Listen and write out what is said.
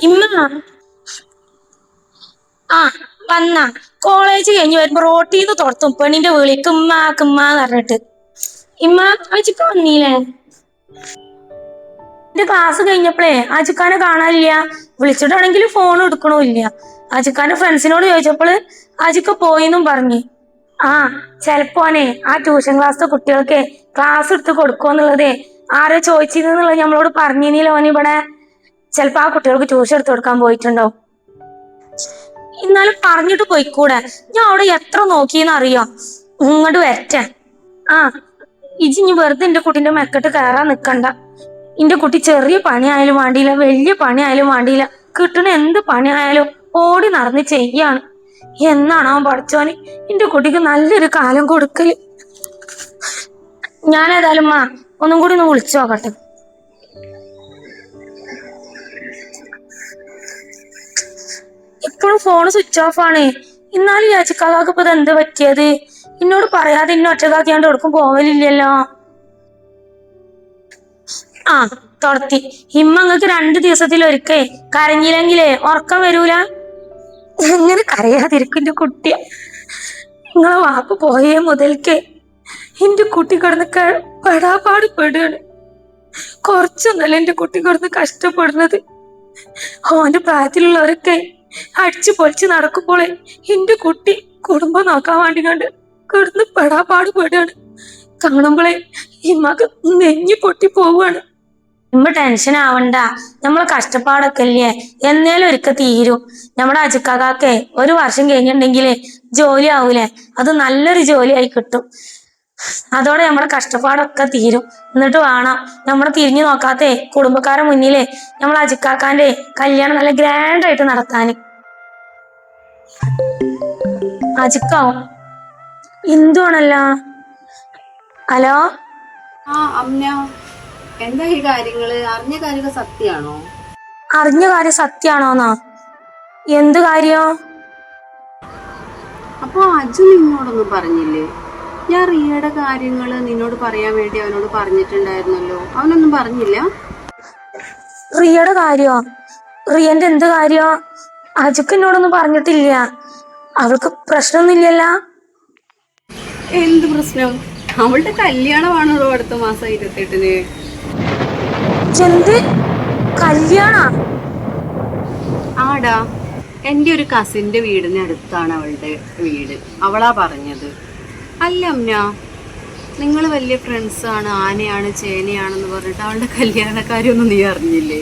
ഇമ്മ ആ വന്ന കോളേജ് കഴിഞ്ഞ് വരുമ്പോ റോട്ടീന്ന് തുറത്തും പെണ്ണിന്റെ വിളിക്ക് ഉമ്മാന്ന് പറഞ്ഞിട്ട് ഇമ്മ അജിക്ക വന്നീലേ? എന്റെ ക്ലാസ് കഴിഞ്ഞപ്പോഴേ അജിക്കാനെ കാണാനില്ല. വിളിച്ചിട്ടാണെങ്കിൽ ഫോൺ എടുക്കണില്ല. അജിക്കാന്റെ ഫ്രണ്ട്സിനോട് ചോദിച്ചപ്പോള് അജിക്ക പോയിന്നും പറഞ്ഞു. ആ ചെലപ്പോനെ ആ ട്യൂഷൻ ക്ലാസ്സിലെ കുട്ടികൾക്ക് ക്ലാസ് എടുത്ത് കൊടുക്കുമെന്നുള്ളതേ ആരോ ചോദിച്ചിരുന്നുള്ളത് നമ്മളോട് പറഞ്ഞില്ല. ഓൻ ഇവിടെ ചിലപ്പോ ആ കുട്ടികൾക്ക് ട്യൂഷൻ എടുത്ത് കൊടുക്കാൻ പോയിട്ടുണ്ടാവും. എന്നാലും പറഞ്ഞിട്ട് പോയിക്കൂടെ? ഞാൻ അവിടെ എത്ര നോക്കിയെന്ന് അറിയോ? ഇങ്ങോട്ട് വരട്ടെ. ആ ഇനി വെറുതെ എന്റെ കുട്ടീന്റെ മെക്കെട്ട് കയറാൻ നിക്കണ്ട. എന്റെ കുട്ടി ചെറിയ പണിയായാലും വേണ്ടിയില്ല, വലിയ പണിയായാലും വേണ്ടിയില്ല, കിട്ടണ എന്ത് പണിയായാലും ഓടി നടന്ന് ചെയ്യാണ്. എന്നാണോ പഠിച്ചോന് എന്റെ കുട്ടിക്ക് നല്ലൊരു കാലം കൊടുക്കല്. ഞാനേതായാലും ഒന്നും കൂടി ഒന്ന് വിളിച്ചു നോക്കട്ടെ. ഇപ്പോഴും ഫോണ് സ്വിച്ച് ഓഫ് ആണ്. എന്നാലും യാചിക്കാക്ക് ഇപ്പൊ എന്ത് പറ്റിയത്? എന്നോട് പറയാതെ ഇന്നെ ഒറ്റക്കാക്കിയാണ്ട് എടുക്കും പോവലില്ലല്ലോ. ആ തൊടത്തി ഹിമ്മങ്ങൾക്ക് 2 ദിവസത്തിലൊരിക്കേ കരഞ്ഞില്ലെങ്കിലേ ഉറക്കം വരൂല. എങ്ങനെ കരയാതിരിക്കും എന്റെ കുട്ടിയെ? നിങ്ങളെ വാപ്പ് പോയേ മുതൽക്കേ എന്റെ കുട്ടി കിടന്ന് പെടാപാട് പെടുകയാണ്. കുറച്ചൊന്നല്ല എന്റെ കുട്ടി കിടന്ന് കഷ്ടപ്പെടുന്നത്. ഓന്റെ പ്രായത്തിലുള്ളവരൊക്കെ അടിച്ചു പൊളിച്ച് നടക്കുമ്പോളെ എന്റെ കുട്ടി കുടുംബം നോക്കാൻ വേണ്ടി കണ്ട് കിടന്ന് പെടാപാട് പെടുകയാണ്. കാണുമ്പോളെ ഇമ്മക്ക് നെഞ്ഞി പൊട്ടി പോവുകയാണ്. ഇമ്മ ടെൻഷൻ ആവണ്ട. നമ്മളെ കഷ്ടപ്പാടൊക്കെ അല്ലേ എന്നേലും ഒരിക്കൽ തീരും. നമ്മുടെ അജിക്കാക്കെ 1 വർഷം കഴിഞ്ഞിട്ടുണ്ടെങ്കിലേ ജോലി ആവൂലേ, അത് നല്ലൊരു ജോലിയായി കിട്ടും. അതോടെ നമ്മുടെ കഷ്ടപ്പാടൊക്കെ തീരും. എന്നിട്ട് വേണം നമ്മളെ തിരിഞ്ഞു നോക്കാത്തെ കുടുംബക്കാരെ മുന്നിലേ നമ്മൾ അജിക്കാക്കാന്റെ കല്യാണം നല്ല ഗ്രാൻഡ് ആയിട്ട് നടത്താന്. അജിക്കാവും എന്തുവാണല്ല. ഹലോ അമ്ന, എന്താ ഈ കാര്യങ്ങള്? അറിഞ്ഞ കാര്യങ്ങൾ സത്യാണോ? അറിഞ്ഞ കാര്യം സത്യാണോന്നാ? എന്ത് കാര്യം? അപ്പൊ അജു നിന്നോടൊന്നും പറഞ്ഞില്ലേ? ഞാൻ റിയയുടെ കാര്യങ്ങള് നിന്നോട് പറയാൻ വേണ്ടി അവനോട് പറഞ്ഞിട്ടുണ്ടായിരുന്നല്ലോ, അവനൊന്നും പറഞ്ഞില്ല? റിയയുടെ കാര്യോ? റിയന്റെ എന്ത് കാര്യോ? അജുക്ക് എന്നോടൊന്നും പറഞ്ഞിട്ടില്ല. അവൾക്ക് പ്രശ്നമൊന്നുമില്ലല്ല. എന്ത് പ്രശ്നം? അവളുടെ കല്യാണമാണല്ലോ അടുത്ത മാസം 28-ന്. എന്ത് കല്യാണ? ആടാ, എൻ്റെ ഒരു കസിന്റെ വീടിന് അടുത്താണ് അവളുടെ വീട്. അവളാ പറഞ്ഞത്. അല്ല അമ്ന, നിങ്ങൾ വലിയ ഫ്രണ്ട്സാണ്, ആനയാണ് ചേനയാണെന്ന് പറഞ്ഞിട്ട് അവളുടെ കല്യാണക്കാരൊന്നും നീ അറിഞ്ഞില്ലേ?